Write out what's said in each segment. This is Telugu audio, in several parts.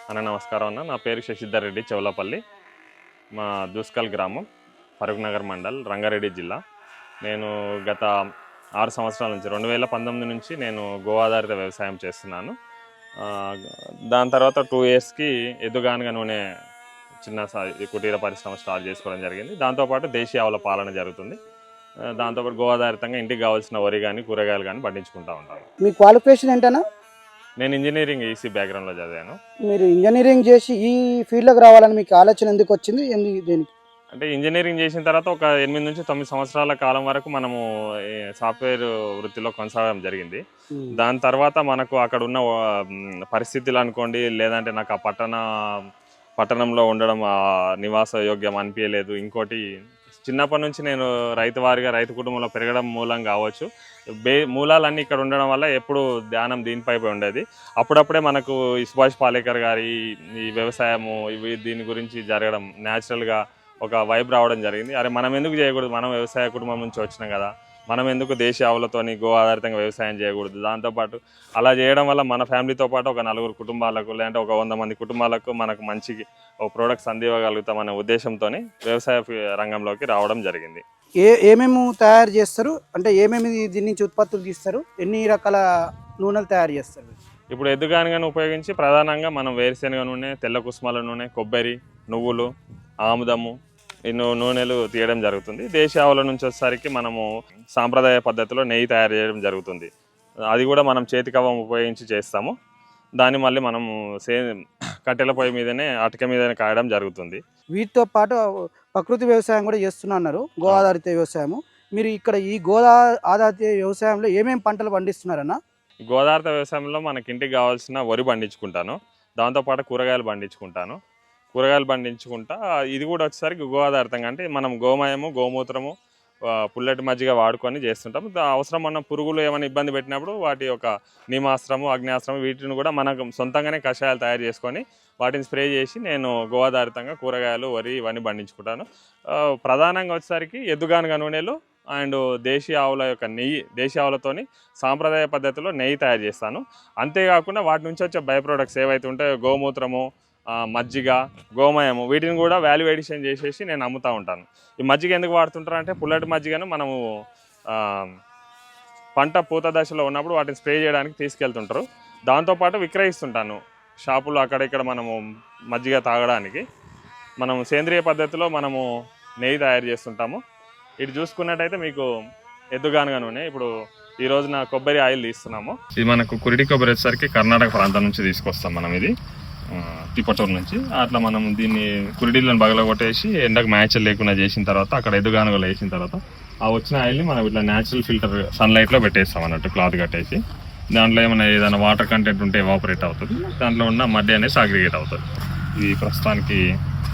అన్న నమస్కారం అన్న. నా పేరు శశిధర్ రెడ్డి, చెవులపల్లి. మా దూస్కల్ గ్రామం, ఫరూక్ నగర్ మండల్, రంగారెడ్డి జిల్లా. నేను గత 6 సంవత్సరాల నుంచి 2019 నుంచి నేను గో ఆధారిత వ్యవసాయం చేస్తున్నాను. దాని తర్వాత 2 ఇయర్స్కి ఎద్దుగానుగ నూనె కుటీర పరిశ్రమ స్టార్ట్ చేసుకోవడం జరిగింది. దాంతోపాటు దేశీయ ఆవుల పాలన జరుగుతుంది. దాంతోపాటు గో ఆధారితంగా ఇంటికి కావాల్సిన వరి కానీ కూరగాయలు కానీ పండించుకుంటూ ఉంటాను. మీ క్వాలిఫికేషన్ ఏంటన్నా? నేను ఇంజనీరింగ్ ఈసీ బ్యాక్గ్రౌండ్లో చదివాను. మీరు ఇంజనీరింగ్ చేసి ఈ ఫీల్డ్లోకి రావాలని మీకు ఆలోచన ఎందుకు వచ్చింది? దేనికి? అంటే ఇంజనీరింగ్ చేసిన తర్వాత ఒక 8 నుంచి 9 సంవత్సరాల కాలం వరకు మనము సాఫ్ట్వేర్ వృత్తిలో కొనసాగడం జరిగింది. దాని తర్వాత మనకు అక్కడ ఉన్న పరిస్థితులు అనుకోండి, లేదంటే నాకు ఆ పట్టణంలో ఉండడం నివాస యోగ్యం అనిపించలేదు. ఇంకోటి, చిన్నప్పటి నుంచి నేను రైతు కుటుంబంలో పెరగడం మూలం కావచ్చు, మూలాలన్నీ ఇక్కడ ఉండడం వల్ల ఎప్పుడు ధ్యానం దీనిపై ఉండేది. అప్పుడప్పుడే మనకు సుభాష్ పాలేకర్ గారి ఈ వ్యవసాయము దీని గురించి జరగడం, న్యాచురల్గా ఒక వైబ్ రావడం జరిగింది. అరే మనం ఎందుకు చేయకూడదు, మనం వ్యవసాయ కుటుంబం నుంచి వచ్చినాం కదా, మనం ఎందుకు దేశీయ ఆవులతోని గో ఆధారితంగా వ్యవసాయం చేయకూడదు. దాంతోపాటు అలా చేయడం వల్ల మన ఫ్యామిలీతో పాటు ఒక 4 కుటుంబాలకు, లేదంటే ఒక 100 మంది కుటుంబాలకు మనకు మంచి ప్రోడక్ట్స్ అందివ్వగలుగుతామనే ఉద్దేశంతో వ్యవసాయ రంగంలోకి రావడం జరిగింది. ఏమేమి తయారు చేస్తారు, అంటే ఏమేమి దీని నుంచి ఉత్పత్తులు తీస్తారు, ఎన్ని రకాల నూనెలు తయారు చేస్తారు? ఇప్పుడు ఎద్దుగానుగను ఉపయోగించి ప్రధానంగా మనం వేరుశెనగ నూనె, తెల్ల కుసుమల నూనె, కొబ్బరి, నువ్వులు, ఆముదము, ఎన్నో నూనెలు తీయడం జరుగుతుంది. దేశీయ ఆవుల నుంచి వచ్చేసరికి మనము సాంప్రదాయ పద్ధతిలో నెయ్యి తయారు చేయడం జరుగుతుంది. అది కూడా మనం చేతి కవ్వం ఉపయోగించి చేస్తాము. దాన్ని మళ్ళీ మనము కట్టెల పొయ్యి మీదనే, అటక మీదనే కాయడం జరుగుతుంది. వీటితో పాటు ప్రకృతి వ్యవసాయం కూడా చేస్తున్నారు, గో ఆధారిత వ్యవసాయము. మీరు ఇక్కడ ఈ గో ఆధారిత వ్యవసాయంలో ఏమేమి పంటలు పండిస్తున్నారన్నా? గోదావరి వ్యవసాయంలో మనకి ఇంటికి కావాల్సిన వరి పండించుకుంటాను, దాంతోపాటు కూరగాయలు పండించుకుంటాను. కూరగాయలు పండించుకుంటా ఇది కూడా వచ్చేసరికి గో ఆధారితంగా, అంటే మనం గోమయము, గోమూత్రము, పుల్లటి మజ్జిగ వాడుకొని చేస్తుంటాం. అవసరం ఉన్న పురుగులు ఏమైనా ఇబ్బంది పెట్టినప్పుడు వాటి యొక్క నీమాస్త్రము, అగ్నియాస్త్రము, వీటిని కూడా మనకు సొంతంగానే కషాయాలు తయారు చేసుకొని వాటిని స్ప్రే చేసి నేను గో ఆధారితంగా కూరగాయలు, వరి ఇవన్నీ పండించుకుంటాను. ప్రధానంగా వచ్చేసరికి ఎద్దుగానుగ నూనెలు అండ్ దేశీయ ఆవుల యొక్క నెయ్యి, దేశీయ ఆవులతోని సాంప్రదాయ పద్ధతిలో నెయ్యి తయారు చేస్తాను. అంతేకాకుండా వాటి నుంచి వచ్చే బై ప్రొడక్ట్స్ ఏవైతే ఉంటాయో, గోమూత్రము, మజ్జిగ, గోమయము, వీటిని కూడా వాల్యూ ఎడిషన్ చేసేసి నేను అమ్ముతూ ఉంటాను. ఈ మజ్జిగ ఎందుకు వాడుతుంటారు అంటే, పుల్లటి మజ్జిగను మనము పంట పూత దశలో ఉన్నప్పుడు వాటిని స్ప్రే చేయడానికి తీసుకెళ్తుంటారు. దాంతోపాటు విక్రయిస్తుంటాను షాపులో, అక్కడ ఇక్కడ మనము మజ్జిగ తాగడానికి. మనం సేంద్రియ పద్ధతిలో మనము నెయ్యి తయారు చేస్తుంటాము. ఇటు చూసుకున్నట్టయితే మీకు ఎద్దుగానుగ నూనె, ఇప్పుడు ఈ రోజున కొబ్బరి ఆయిల్ తీస్తున్నాము. ఇది మనకు కురిటి కొబ్బరి వచ్చేసరికి కర్ణాటక ప్రాంతం నుంచి తీసుకొస్తాం మనం. ఇది తిప్పటూరు నుంచి. అట్లా మనం దీన్ని కురిడీలను బగలగొట్టేసి ఎండకు మ్యాచ్ లేకుండా చేసిన తర్వాత, అక్కడ ఎద్దుగానుగలు వేసిన తర్వాత ఆ వచ్చిన ఆయిల్ని మనం ఇట్లా న్యాచురల్ ఫిల్టర్ సన్లైట్లో పెట్టేస్తాం అన్నట్టు, క్లాత్ కట్టేసి. దాంట్లో ఏదైనా వాటర్ కంటెంట్ ఉంటే ఎవాపరేట్ అవుతుంది, దాంట్లో ఉన్న మడ్డి అనేది సాగ్రిగేట్ అవుతుంది. ఇది ప్రస్తుతానికి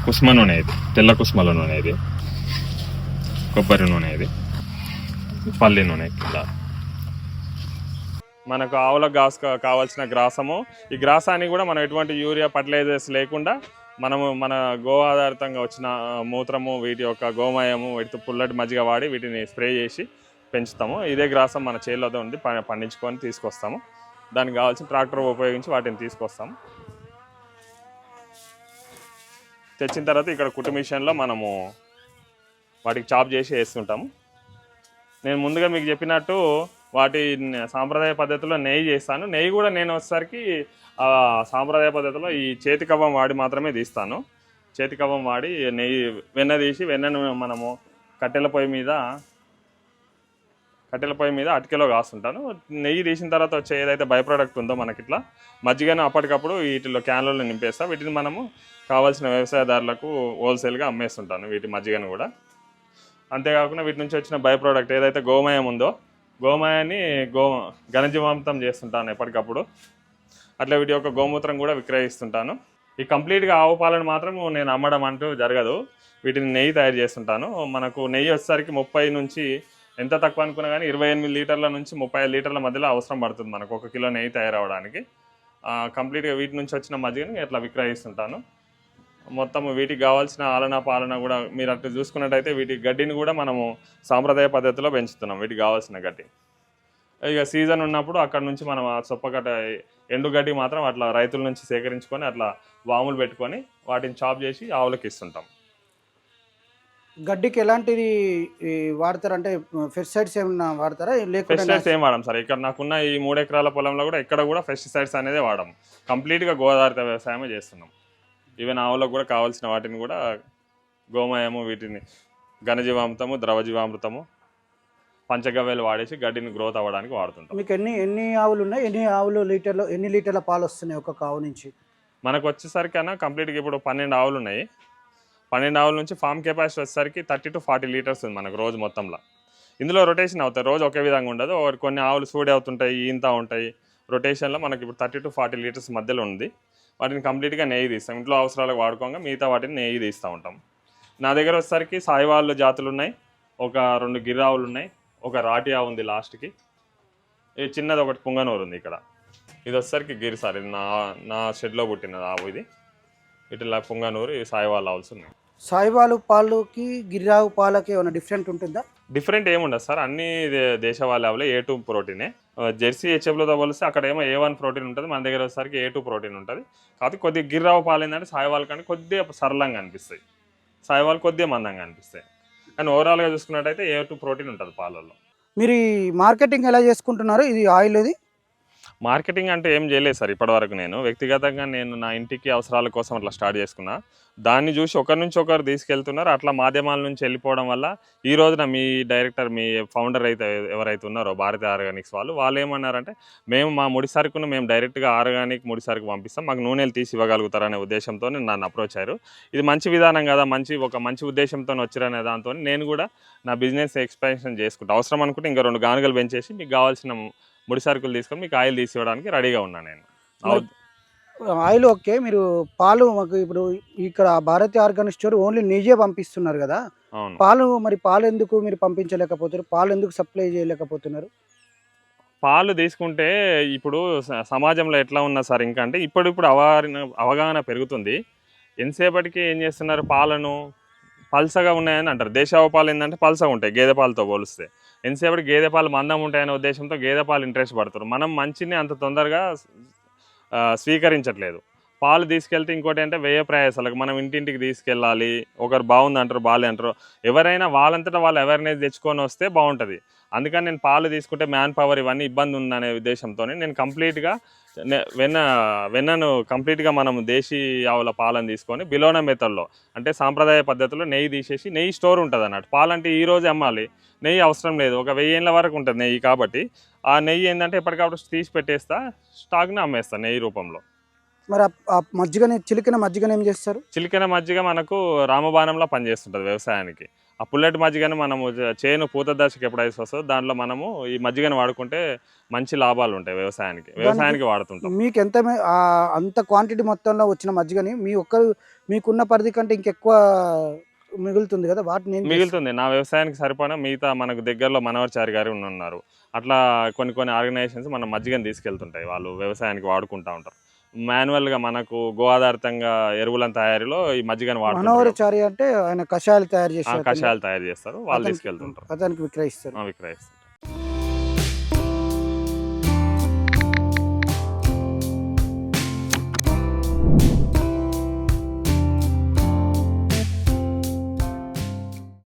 కుస్మ నూనె, ఇది తెల్ల కుస్మల నూనె, ఇది కొబ్బరి నూనె, ఇది పల్లి నూనె. ఇలా మనకు ఆవులకు కావాల్సిన గ్రాసము, ఈ గ్రాసాన్ని కూడా మనం ఎటువంటి యూరియా ఫర్టిలైజర్స్ లేకుండా మనము మన గో ఆధారితంగా వచ్చిన మూత్రము, వీటి యొక్క గోమయము, వీటితో పుల్లటి మజ్జిగ వాడి వీటిని స్ప్రే చేసి పెంచుతాము. ఇదే గ్రాసం మన చేతిలో ఉండి పండించుకొని తీసుకొస్తాము. దానికి కావాల్సిన ట్రాక్టర్ ఉపయోగించి వాటిని తీసుకొస్తాము. తెచ్చిన తర్వాత ఇక్కడ కుట్టు మిషన్లో మనము వాటికి చాప్ చేసి వేస్తుంటాము. నేను ముందుగా మీకు చెప్పినట్టు వాటి సాంప్రదాయ పద్ధతిలో నెయ్యి చేస్తాను. నెయ్యి కూడా నేను వచ్చేసరికి సాంప్రదాయ పద్ధతిలో ఈ చేతి కవ్వం వాడి మాత్రమే తీస్తాను. చేతి కవ్వం వాడి నెయ్యి, వెన్న తీసి, వెన్నను మనము కట్టెల పొయ్యి మీద అటికెలో కాస్తుంటాను. నెయ్యి తీసిన తర్వాత వచ్చే ఏదైతే బై ప్రోడక్ట్ ఉందో మనకి ఇట్లా మజ్జిగను అప్పటికప్పుడు వీటిలో క్యాన్లలో నింపేస్తా. వీటిని మనము కావాల్సిన వ్యవసాయదారులకు హోల్సేల్గా అమ్మేస్తుంటాను, వీటి మజ్జిగను కూడా. అంతేకాకుండా వీటి నుంచి వచ్చిన బై ప్రోడక్ట్ ఏదైతే గోమయం ఉందో, గోమయాన్ని ఘనజీవామృతం చేస్తుంటాను ఎప్పటికప్పుడు. అట్లా వీటి యొక్క గోమూత్రం కూడా విక్రయిస్తుంటాను. ఈ కంప్లీట్గా ఆవు పాలను మాత్రం నేను అమ్మడం అంటూ జరగదు, వీటిని నెయ్యి తయారు చేస్తుంటాను. మనకు నెయ్యి వచ్చేసరికి 30 నుంచి, ఎంత తక్కువ అనుకున్నా కానీ 28 లీటర్ల నుంచి 35 లీటర్ల మధ్యలో అవసరం పడుతుంది మనకు 1 కిలో నెయ్యి తయారవడానికి. కంప్లీట్గా వీటి నుంచి వచ్చిన మజ్జిగని ఇట్లా విక్రయిస్తుంటాను. మొత్తం వీటికి కావాల్సిన ఆలన పాలన కూడా మీరు అట్లా చూసుకున్నట్టయితే వీటి గడ్డిని కూడా మనము సాంప్రదాయ పద్ధతిలో పెంచుతున్నాం, వీటికి కావాల్సిన గడ్డి. ఇక సీజన్ ఉన్నప్పుడు అక్కడ నుంచి మనం ఆ సొప్పగడ్డ ఎండుగడ్డి మాత్రం అట్లా రైతుల నుంచి సేకరించుకొని అట్లా వాములు పెట్టుకొని వాటిని చాప్ చేసి ఆవులకి ఇస్తుంటాం. గడ్డికి ఎలాంటిది వాడతారు అంటే పెస్టిసైడ్స్ ఏమన్నా వాడతారా లేకుంటే పెస్టిసైడ్స్ ఏం వాడం సార్. ఇక్కడ నాకున్న ఈ 3 ఎకరాల పొలంలో కూడా ఎక్కడ కూడా పెస్టిసైడ్స్ అనేది వాడము. కంప్లీట్గా గోదావరిత వ్యవసాయమే చేస్తున్నాం. ఈవెన్ ఆవులకు కూడా కావాల్సిన వాటిని కూడా గోమయము, వీటిని ఘనజీవామృతము, ద్రవజీవామృతము, పంచగవ్యలు వాడేసి గడ్డిని గ్రోత్ అవ్వడానికి వాడుతుంటాం. మీకు ఎన్ని ఆవులు ఉన్నాయి, ఎన్ని లీటర్ల పాలు వస్తున్నాయి ఒక్కొక్క ఆవు నుంచి? మనకు వచ్చేసరికైనా కంప్లీట్గా ఇప్పుడు 12 ఆవులు ఉన్నాయి. 12 ఆవుల నుంచి ఫామ్ కెపాసిటీ వచ్చేసరికి 30 to 40 లీటర్స్ ఉంది మనకు రోజు మొత్తంలో. ఇందులో రొటేషన్ అవుతాయి, రోజు ఒకే విధంగా ఉండదు. కొన్ని ఆవులు సూడి అవుతుంటాయి, ఈంత ఉంటాయి. రొటేషన్లో మనకి ఇప్పుడు 30 to 40 లీటర్స్ మధ్యలో ఉంది. వాటిని కంప్లీట్గా నెయ్యి తీస్తాం. ఇంట్లో అవసరాలకు వాడుకోగా మిగతా వాటిని నెయ్యి తీస్తూ ఉంటాం. నా దగ్గర వచ్చేసరికి సాయివాళ్ళు జాతులు ఉన్నాయి, ఒక 2 గిర్ర ఆవులు ఉన్నాయి, ఒక రాటి ఆవు ఉంది లాస్ట్కి, ఇది చిన్నది ఒకటి పుంగనూరు ఉంది ఇక్కడ. ఇది వచ్చేసరికి గిర్ సార్, ఇది నా షెడ్లో పుట్టినది ఆవు. ఇది ఇట్లా పుంగనూరు, ఈ సాయివాళ్ళ ఆవులు ఉన్నాయి. సాయివాలు పాలకి గిర్రావు పాలకి ఏమైనా డిఫరెంట్ ఉంటుందా? డిఫరెంట్ ఏముండదు సార్, అన్ని దేశవాళీ ఆవులే. A2 ప్రోటీనే. జెర్సీ హెచ్ఎఫ్లతో పోలిస్తే అక్కడ ఏమో A1 ప్రోటీన్ ఉంటుంది, మన దగ్గర వచ్చేసరికి A2 ప్రోటీన్ ఉంటుంది. కాబట్టి కొద్దిగా గిర్రావు పాలు ఏంటంటే సాయివాళ్ళ కంటే కొద్దిగా సరళంగా అనిపిస్తాయి, సాయివాళ్ళు కొద్దిగా మందంగా అనిపిస్తాయి. కానీ ఓవరాల్గా చూసుకున్నట్టయితే A2 ప్రోటీన్ ఉంటుంది పాలల్లో. మీరు ఈ మార్కెటింగ్ ఎలా చేసుకుంటున్నారు ఇది ఆయిల్? ఇది మార్కెటింగ్ అంటే ఏం చేయలేదు సార్ ఇప్పటివరకు. నేను వ్యక్తిగతంగా నా ఇంటికి అవసరాల కోసం అట్లా స్టార్ట్ చేసుకున్నా. దాన్ని చూసి ఒకరి నుంచి ఒకరు తీసుకెళ్తున్నారు. అట్లా మాధ్యమాల నుంచి వెళ్ళిపోవడం వల్ల ఈ రోజున మీ డైరెక్టర్, మీ ఫౌండర్ అయితే ఎవరైతే ఉన్నారో భారతి ఆర్గానిక్స్ వాళ్ళు ఏమన్నారంటే, మేము మా ముడి సరుకును మేము డైరెక్ట్గా ఆర్గానిక్ ముడి సరుకు పంపిస్తాం, మాకు నూనెలు తీసి ఇవ్వగలుగుతారనే ఉద్దేశంతో నన్ను అప్రోచ్ అయ్యారు. ఇది మంచి విధానం కదా, ఒక మంచి ఉద్దేశంతో వచ్చారనే దాంతో నేను కూడా నా బిజినెస్ ఎక్స్పాన్షన్ చేసుకుంటా. అవసరం అనుకుంటే ఇంకా 2 గానుగలు పెంచేసి మీకు కావాల్సిన ముడి సరుకులు తీసుకొని మీకు ఆయిల్ తీసి ఇవ్వడానికి రెడీగా ఉన్నాను నేను. ఆయిల్ ఓకే, మీరు పాలు మాకు ఇప్పుడు ఇక్కడ భారతి ఆర్గానిక్ స్టోర్ ఓన్లీ నెయ్యే పంపిస్తున్నారు కదా, పాలు ఎందుకు మీరు పంపించలేకపోతున్నారు? పాలు ఎందుకు సప్లై చేయలేకపోతున్నారు? పాలు తీసుకుంటే ఇప్పుడు సమాజంలో ఎట్లా ఉన్నా సార్, ఇంకా అంటే ఇప్పుడు అవగాహన పెరుగుతుంది. ఎంతసేపటికి ఏం చేస్తున్నారు, పాలను పల్సగా ఉన్నాయని అంటారు. దేశీయ పాలు ఏంటంటే పల్సగా ఉంటాయి గేదె పాలతో పోలిస్తే. ఎంతసేపటి గేదె పాలు మందం ఉంటాయనే ఉద్దేశంతో గేదె పాలు ఇంట్రెస్ట్ పడతారు. మనం మంచిని అంత తొందరగా స్వీకరించట్లేదు. పాలు తీసుకెళ్తే ఇంకోటి అంటే వ్యయ ప్రయాసాలకు మనం ఇంటింటికి తీసుకెళ్ళాలి, ఒకరు బాగుంది అంటారు, బాగాలే అంటారు. ఎవరైనా వాళ్ళంతటా వాళ్ళు అవేర్నెస్ తెచ్చుకొని వస్తే బాగుంటుంది. అందుకని నేను పాలు తీసుకుంటే మ్యాన్ పవర్ ఇవన్నీ ఇబ్బంది ఉందనే ఉద్దేశంతో నేను కంప్లీట్గా వెన్నను కంప్లీట్గా మనం దేశీ ఆవుల పాలను తీసుకొని బిలోన మెథడ్లో అంటే సాంప్రదాయ పద్ధతిలో నెయ్యి తీసేసి, నెయ్యి స్టోర్ ఉంటుంది అన్నట్టు. పాలంటే ఈ రోజు అమ్మాలి, నెయ్యి అవసరం లేదు, ఒక 1000 ఏళ్ళ వరకు ఉంటుంది నెయ్యి. కాబట్టి ఆ నెయ్యి ఏంటంటే ఎప్పటికప్పుడు తీసి పెట్టేస్తా, స్టాక్ని అమ్మేస్తాను నెయ్యి రూపంలో. మరి ఆ చిలికిన మజ్జిగని ఏం చేస్తారు? చిలికిన మజ్జిగ మనకు రామబాణంలో పనిచేస్తుంటుంది వ్యవసాయానికి. ఆ పుల్లటి మజ్జిగను మనము చేను పూత దశకి ఎప్పుడైతే వస్తుందో దాంట్లో మనము ఈ మజ్జిగను వాడుకుంటే మంచి లాభాలు ఉంటాయి వ్యవసాయానికి వాడుతుంటాం. మీకు అంత క్వాంటిటీ మొత్తంలో వచ్చిన మజ్జిగని మీకున్న పరిధి కంటే ఇంకెక్కువ మిగులుతుంది కదా, వాటిని మిగులుతుంది. నా వ్యవసాయానికి సరిపడా మిగతా మనకు దగ్గరలో మనోహర్చారి గారు ఉన్నారు. అట్లా కొన్ని ఆర్గనైజేషన్స్ మన మజ్జిగను తీసుకెళ్తుంటాయి, వాళ్ళు వ్యవసాయానికి వాడుకుంటూ ఉంటారు. మాన్యువల్గా మనకు గో ఆధారితంగా ఎరువుల తయారీలో ఈ మజ్జిగను వాడుతారు. మనోహరచారి అంటే ఆయన కషాయాలు తయారు చేస్తారు, వాళ్ళు తీసుకెళ్తుంటారు, అతనికి విక్రయిస్తారు.